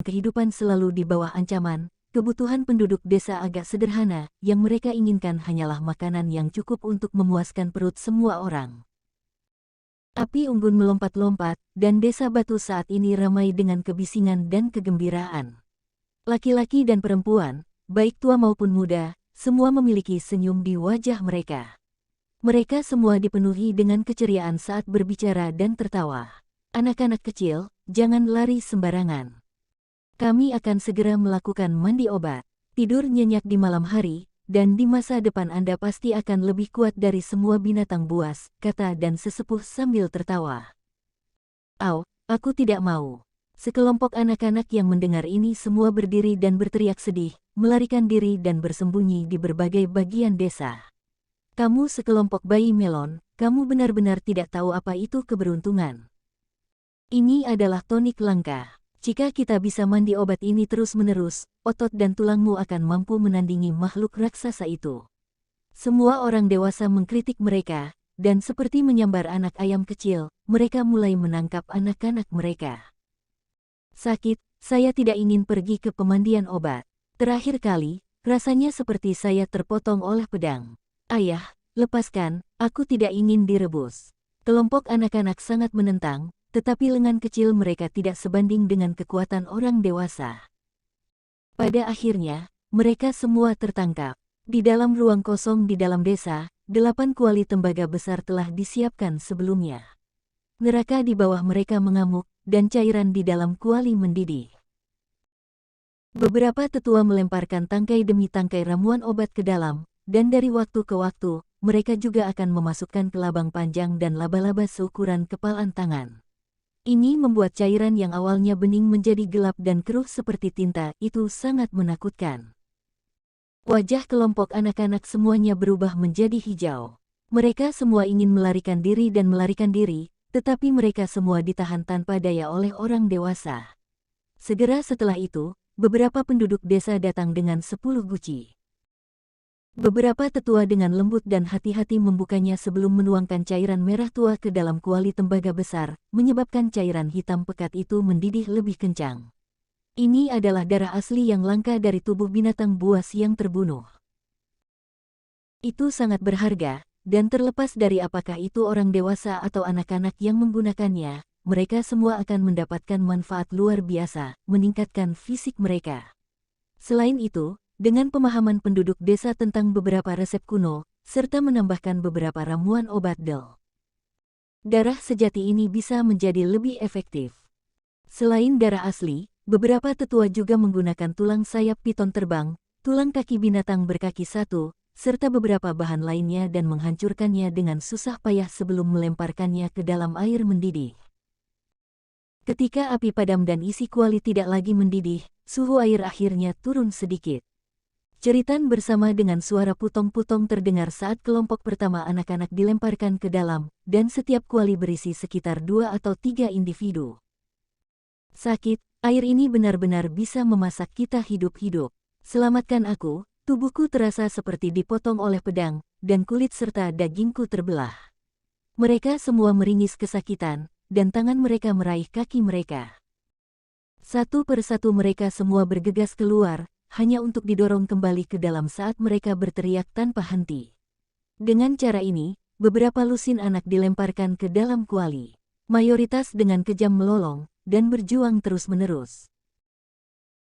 kehidupan selalu di bawah ancaman, kebutuhan penduduk desa agak sederhana, yang mereka inginkan hanyalah makanan yang cukup untuk memuaskan perut semua orang. Api unggun melompat-lompat, dan desa batu saat ini ramai dengan kebisingan dan kegembiraan. Laki-laki dan perempuan, baik tua maupun muda, semua memiliki senyum di wajah mereka. Mereka semua dipenuhi dengan keceriaan saat berbicara dan tertawa. Anak-anak kecil, jangan lari sembarangan. Kami akan segera melakukan mandi obat. Tidur nyenyak di malam hari, dan di masa depan Anda pasti akan lebih kuat dari semua binatang buas, kata dan sesepuh sambil tertawa. Au, aku tidak mau. Sekelompok anak-anak yang mendengar ini semua berdiri dan berteriak sedih, melarikan diri dan bersembunyi di berbagai bagian desa. Kamu sekelompok bayi melon, kamu benar-benar tidak tahu apa itu keberuntungan. Ini adalah tonik langka. Jika kita bisa mandi obat ini terus-menerus, otot dan tulangmu akan mampu menandingi makhluk raksasa itu. Semua orang dewasa mengkritik mereka, dan seperti menyambar anak ayam kecil, mereka mulai menangkap anak-anak mereka. Sakit, saya tidak ingin pergi ke pemandian obat. Terakhir kali, rasanya seperti saya terpotong oleh pedang. Ayah, lepaskan, aku tidak ingin direbus. Kelompok anak-anak sangat menentang, tetapi lengan kecil mereka tidak sebanding dengan kekuatan orang dewasa. Pada akhirnya, mereka semua tertangkap. Di dalam ruang kosong di dalam desa, 8 kuali tembaga besar telah disiapkan sebelumnya. Neraka di bawah mereka mengamuk, dan cairan di dalam kuali mendidih. Beberapa tetua melemparkan tangkai demi tangkai ramuan obat ke dalam, dan dari waktu ke waktu, mereka juga akan memasukkan kelabang panjang dan laba-laba seukuran kepalan tangan. Ini membuat cairan yang awalnya bening menjadi gelap dan keruh seperti tinta, itu sangat menakutkan. Wajah kelompok anak-anak semuanya berubah menjadi hijau. Mereka semua ingin melarikan diri dan melarikan diri, tetapi mereka semua ditahan tanpa daya oleh orang dewasa. Segera setelah itu, beberapa penduduk desa datang dengan 10 guci. Beberapa tetua dengan lembut dan hati-hati membukanya sebelum menuangkan cairan merah tua ke dalam kuali tembaga besar, menyebabkan cairan hitam pekat itu mendidih lebih kencang. Ini adalah darah asli yang langka dari tubuh binatang buas yang terbunuh. Itu sangat berharga, dan terlepas dari apakah itu orang dewasa atau anak-anak yang menggunakannya, mereka semua akan mendapatkan manfaat luar biasa, meningkatkan fisik mereka. Selain itu, dengan pemahaman penduduk desa tentang beberapa resep kuno, serta menambahkan beberapa ramuan obat del. Darah sejati ini bisa menjadi lebih efektif. Selain darah asli, beberapa tetua juga menggunakan tulang sayap piton terbang, tulang kaki binatang berkaki satu, serta beberapa bahan lainnya dan menghancurkannya dengan susah payah sebelum melemparkannya ke dalam air mendidih. Ketika api padam dan isi kuali tidak lagi mendidih, suhu air akhirnya turun sedikit. Jeritan bersama dengan suara putong-putong terdengar saat kelompok pertama anak-anak dilemparkan ke dalam, dan setiap kuali berisi sekitar 2 atau 3 individu. Sakit, air ini benar-benar bisa memasak kita hidup-hidup. Selamatkan aku, tubuhku terasa seperti dipotong oleh pedang, dan kulit serta dagingku terbelah. Mereka semua meringis kesakitan, dan tangan mereka meraih kaki mereka. Satu persatu mereka semua bergegas keluar, hanya untuk didorong kembali ke dalam saat mereka berteriak tanpa henti. Dengan cara ini, beberapa lusin anak dilemparkan ke dalam kuali. Mayoritas dengan kejam melolong, dan berjuang terus-menerus.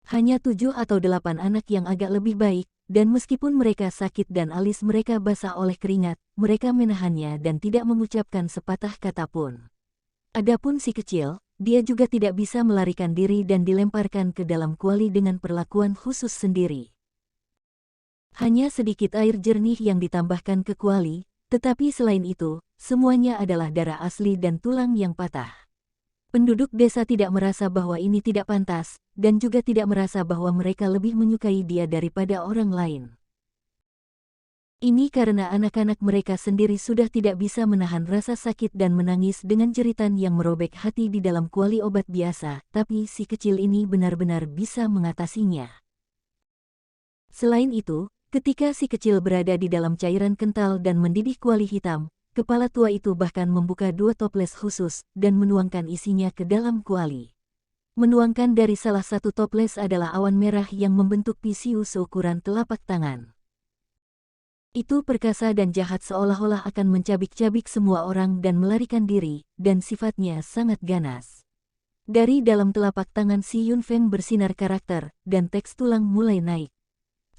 Hanya 7 atau 8 anak yang agak lebih baik, dan meskipun mereka sakit dan alis mereka basah oleh keringat, mereka menahannya dan tidak mengucapkan sepatah kata pun. Adapun si kecil, dia juga tidak bisa melarikan diri dan dilemparkan ke dalam kuali dengan perlakuan khusus sendiri. Hanya sedikit air jernih yang ditambahkan ke kuali, tetapi selain itu, semuanya adalah darah asli dan tulang yang patah. Penduduk desa tidak merasa bahwa ini tidak pantas, dan juga tidak merasa bahwa mereka lebih menyukai dia daripada orang lain. Ini karena anak-anak mereka sendiri sudah tidak bisa menahan rasa sakit dan menangis dengan jeritan yang merobek hati di dalam kuali obat biasa, tapi si kecil ini benar-benar bisa mengatasinya. Selain itu, ketika si kecil berada di dalam cairan kental dan mendidih kuali hitam, kepala tua itu bahkan membuka 2 toples khusus dan menuangkan isinya ke dalam kuali. Menuangkan dari salah satu toples adalah awan merah yang membentuk pisiu seukuran telapak tangan. Itu perkasa dan jahat seolah-olah akan mencabik-cabik semua orang dan melarikan diri, dan sifatnya sangat ganas. Dari dalam telapak tangan si Yunfeng bersinar karakter, dan teks tulang mulai naik.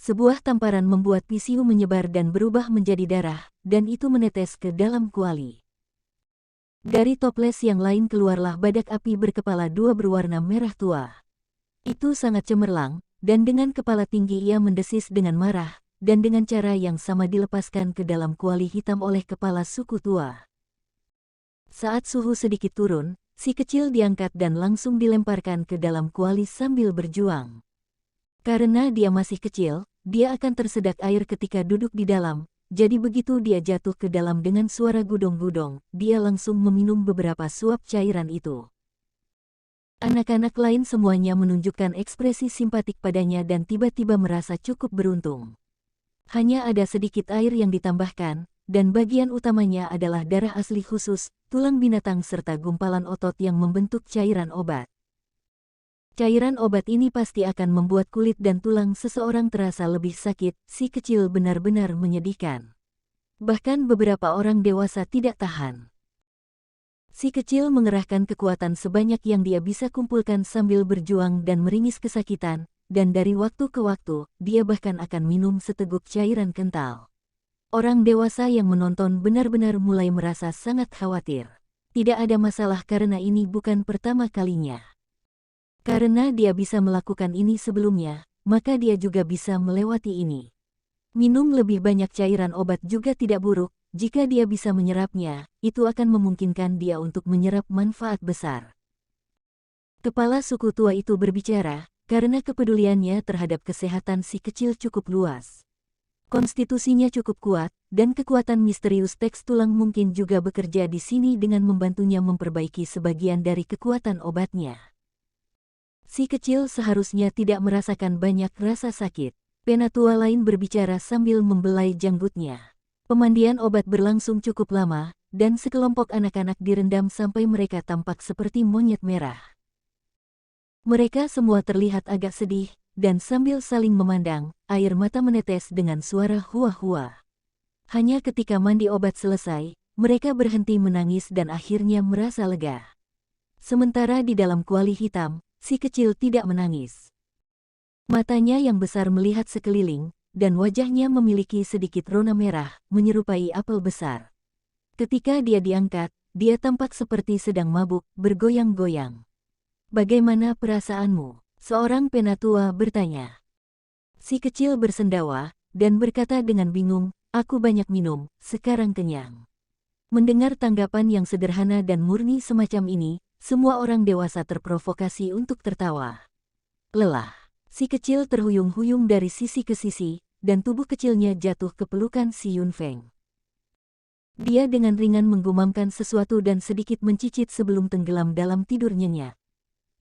Sebuah tamparan membuat pisiu menyebar dan berubah menjadi darah, dan itu menetes ke dalam kuali. Dari toples yang lain keluarlah badak api berkepala dua berwarna merah tua. Itu sangat cemerlang, dan dengan kepala tinggi ia mendesis dengan marah, dan dengan cara yang sama dilepaskan ke dalam kuali hitam oleh kepala suku tua. Saat suhu sedikit turun, si kecil diangkat dan langsung dilemparkan ke dalam kuali sambil berjuang. Karena dia masih kecil, dia akan tersedak air ketika duduk di dalam. Jadi begitu dia jatuh ke dalam dengan suara gudong-gudong, dia langsung meminum beberapa suap cairan itu. Anak-anak lain semuanya menunjukkan ekspresi simpatik padanya dan tiba-tiba merasa cukup beruntung. Hanya ada sedikit air yang ditambahkan, dan bagian utamanya adalah darah asli khusus, tulang binatang serta gumpalan otot yang membentuk cairan obat. Cairan obat ini pasti akan membuat kulit dan tulang seseorang terasa lebih sakit, si kecil benar-benar menyedihkan. Bahkan beberapa orang dewasa tidak tahan. Si kecil mengerahkan kekuatan sebanyak yang dia bisa kumpulkan sambil berjuang dan meringis kesakitan, dan dari waktu ke waktu, dia bahkan akan minum seteguk cairan kental. Orang dewasa yang menonton benar-benar mulai merasa sangat khawatir. Tidak ada masalah karena ini bukan pertama kalinya. Karena dia bisa melakukan ini sebelumnya, maka dia juga bisa melewati ini. Minum lebih banyak cairan obat juga tidak buruk, jika dia bisa menyerapnya, itu akan memungkinkan dia untuk menyerap manfaat besar. Kepala suku tua itu berbicara, karena kepeduliannya terhadap kesehatan si kecil cukup luas. Konstitusinya cukup kuat, dan kekuatan misterius teks tulang mungkin juga bekerja di sini dengan membantunya memperbaiki sebagian dari kekuatan obatnya. Si kecil seharusnya tidak merasakan banyak rasa sakit. Penatua lain berbicara sambil membelai janggutnya. Pemandian obat berlangsung cukup lama, dan sekelompok anak-anak direndam sampai mereka tampak seperti monyet merah. Mereka semua terlihat agak sedih, dan sambil saling memandang, air mata menetes dengan suara hua-hua. Hanya ketika mandi obat selesai, mereka berhenti menangis dan akhirnya merasa lega. Sementara di dalam kuali hitam, si kecil tidak menangis. Matanya yang besar melihat sekeliling, dan wajahnya memiliki sedikit rona merah, menyerupai apel besar. Ketika dia diangkat, dia tampak seperti sedang mabuk, bergoyang-goyang. "Bagaimana perasaanmu?" seorang penatua bertanya. Si kecil bersendawa, dan berkata dengan bingung, "Aku banyak minum, sekarang kenyang." Mendengar tanggapan yang sederhana dan murni semacam ini, semua orang dewasa terprovokasi untuk tertawa. Lelah, si kecil terhuyung-huyung dari sisi ke sisi, dan tubuh kecilnya jatuh ke pelukan si Yunfeng. Dia dengan ringan menggumamkan sesuatu dan sedikit mencicit sebelum tenggelam dalam tidur nyenyak.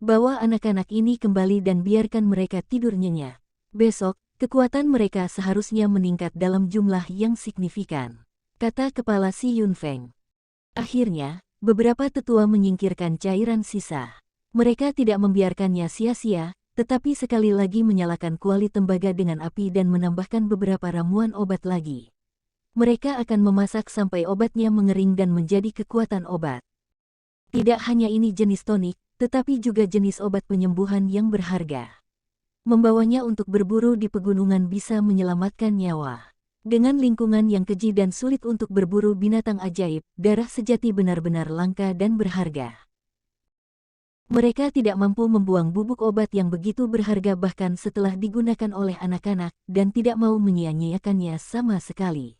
Bawa anak-anak ini kembali dan biarkan mereka tidur nyenyak. Besok, kekuatan mereka seharusnya meningkat dalam jumlah yang signifikan, kata kepala si Yunfeng. Akhirnya, beberapa tetua menyingkirkan cairan sisa. Mereka tidak membiarkannya sia-sia, tetapi sekali lagi menyalakan kuali tembaga dengan api dan menambahkan beberapa ramuan obat lagi. Mereka akan memasak sampai obatnya mengering dan menjadi kekuatan obat. Tidak hanya ini jenis tonik, tetapi juga jenis obat penyembuhan yang berharga. Membawanya untuk berburu di pegunungan bisa menyelamatkan nyawa. Dengan lingkungan yang keji dan sulit untuk berburu binatang ajaib, darah sejati benar-benar langka dan berharga. Mereka tidak mampu membuang bubuk obat yang begitu berharga bahkan setelah digunakan oleh anak-anak, dan tidak mau menyia-nyiakannya sama sekali.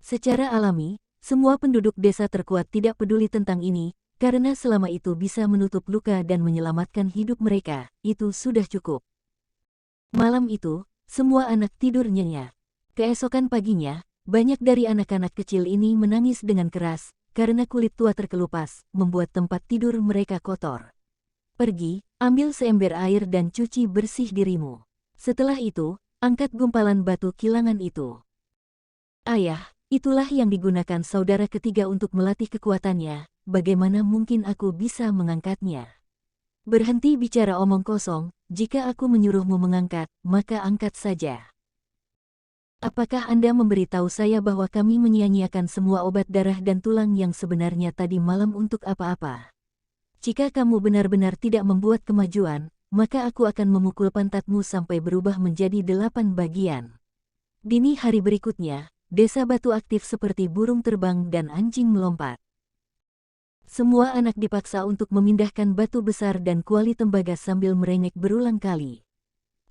Secara alami, semua penduduk desa terkuat tidak peduli tentang ini, karena selama itu bisa menutup luka dan menyelamatkan hidup mereka, itu sudah cukup. Malam itu, semua anak tidur nyenyak. Keesokan paginya, banyak dari anak-anak kecil ini menangis dengan keras, karena kulit tua terkelupas, membuat tempat tidur mereka kotor. "Pergi, ambil seember air dan cuci bersih dirimu. Setelah itu, angkat gumpalan batu kilangan itu." "Ayah, itulah yang digunakan saudara ketiga untuk melatih kekuatannya, bagaimana mungkin aku bisa mengangkatnya?" Berhenti bicara omong kosong, jika aku menyuruhmu mengangkat, maka angkat saja. Apakah Anda memberitahu saya bahwa kami menyia-nyiakan semua obat darah dan tulang yang sebenarnya tadi malam untuk apa-apa? Jika kamu benar-benar tidak membuat kemajuan, maka aku akan memukul pantatmu sampai berubah menjadi 8 bagian. Dini hari berikutnya, desa batu aktif seperti burung terbang dan anjing melompat. Semua anak dipaksa untuk memindahkan batu besar dan kuali tembaga sambil merengek berulang kali.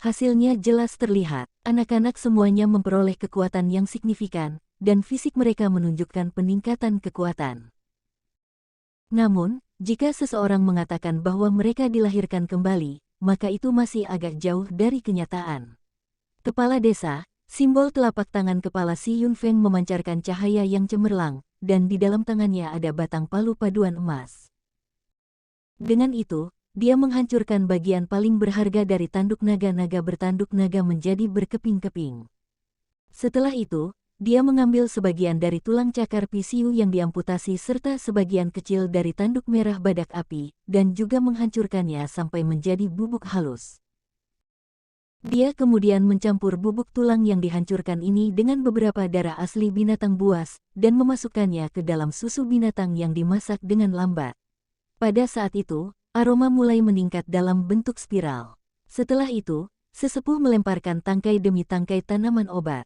Hasilnya jelas terlihat, anak-anak semuanya memperoleh kekuatan yang signifikan, dan fisik mereka menunjukkan peningkatan kekuatan. Namun, jika seseorang mengatakan bahwa mereka dilahirkan kembali, maka itu masih agak jauh dari kenyataan. Kepala desa, simbol telapak tangan kepala Si Yunfeng memancarkan cahaya yang cemerlang, dan di dalam tangannya ada batang palu paduan emas. Dengan itu, dia menghancurkan bagian paling berharga dari tanduk naga-naga bertanduk naga menjadi berkeping-keping. Setelah itu, dia mengambil sebagian dari tulang cakar pisiu yang diamputasi serta sebagian kecil dari tanduk merah badak api, dan juga menghancurkannya sampai menjadi bubuk halus. Dia kemudian mencampur bubuk tulang yang dihancurkan ini dengan beberapa darah asli binatang buas, dan memasukkannya ke dalam susu binatang yang dimasak dengan lambat. Pada saat itu, aroma mulai meningkat dalam bentuk spiral. Setelah itu, sesepuh melemparkan tangkai demi tangkai tanaman obat.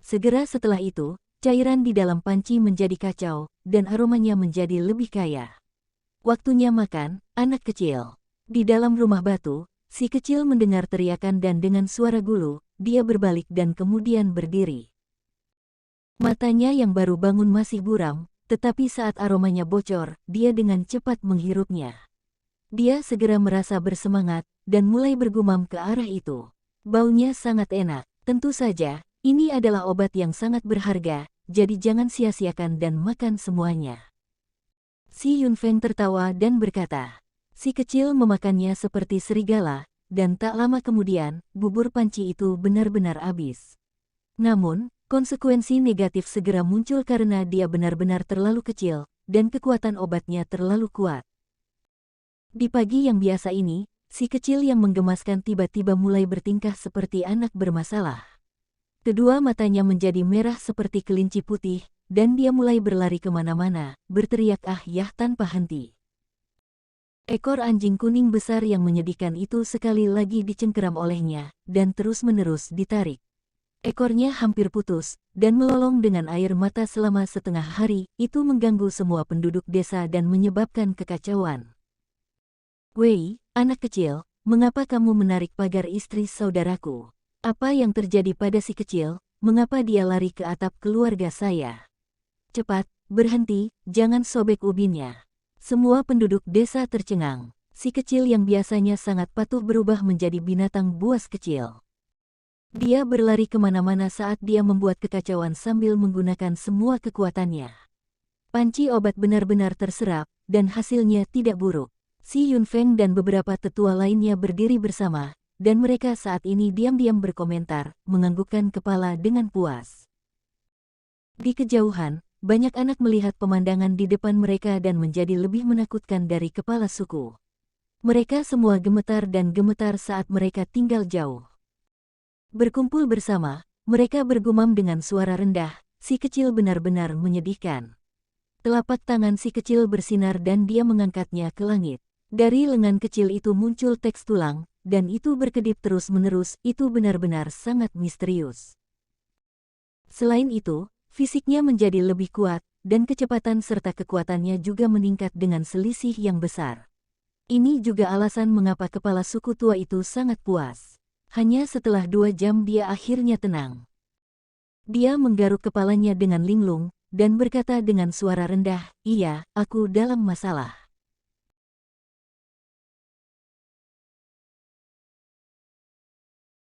Segera setelah itu, cairan di dalam panci menjadi kacau, dan aromanya menjadi lebih kaya. Waktunya makan, anak kecil. Di dalam rumah batu, si kecil mendengar teriakan dan dengan suara gulu, dia berbalik dan kemudian berdiri. Matanya yang baru bangun masih buram, tetapi saat aromanya bocor, dia dengan cepat menghirupnya. Dia segera merasa bersemangat, dan mulai bergumam ke arah itu. Baunya sangat enak, tentu saja, ini adalah obat yang sangat berharga, jadi jangan sia-siakan dan makan semuanya. Si Yunfeng tertawa dan berkata, si kecil memakannya seperti serigala, dan tak lama kemudian, bubur panci itu benar-benar habis. Namun, konsekuensi negatif segera muncul karena dia benar-benar terlalu kecil, dan kekuatan obatnya terlalu kuat. Di pagi yang biasa ini, si kecil yang menggemaskan tiba-tiba mulai bertingkah seperti anak bermasalah. Kedua matanya menjadi merah seperti kelinci putih, dan dia mulai berlari kemana-mana, berteriak ah-yah tanpa henti. Ekor anjing kuning besar yang menyedihkan itu sekali lagi dicengkeram olehnya, dan terus-menerus ditarik. Ekornya hampir putus, dan melolong dengan air mata selama setengah hari, itu mengganggu semua penduduk desa dan menyebabkan kekacauan. Wei, anak kecil, mengapa kamu menarik pagar istri saudaraku? Apa yang terjadi pada si kecil, mengapa dia lari ke atap keluarga saya? Cepat, berhenti, jangan sobek ubinnya. Semua penduduk desa tercengang. Si kecil yang biasanya sangat patuh berubah menjadi binatang buas kecil. Dia berlari kemana-mana saat dia membuat kekacauan sambil menggunakan semua kekuatannya. Panci obat benar-benar terserap, dan hasilnya tidak buruk. Si Yunfeng dan beberapa tetua lainnya berdiri bersama, dan mereka saat ini diam-diam berkomentar, menganggukkan kepala dengan puas. Di kejauhan, banyak anak melihat pemandangan di depan mereka dan menjadi lebih menakutkan dari kepala suku. Mereka semua gemetar dan gemetar saat mereka tinggal jauh. Berkumpul bersama, mereka bergumam dengan suara rendah, si kecil benar-benar menyedihkan. Telapak tangan si kecil bersinar dan dia mengangkatnya ke langit. Dari lengan kecil itu muncul teks tulang, dan itu berkedip terus-menerus, itu benar-benar sangat misterius. Selain itu, fisiknya menjadi lebih kuat, dan kecepatan serta kekuatannya juga meningkat dengan selisih yang besar. Ini juga alasan mengapa kepala suku tua itu sangat puas. Hanya setelah 2 jam dia akhirnya tenang. Dia menggaruk kepalanya dengan linglung, dan berkata dengan suara rendah, iya, aku dalam masalah.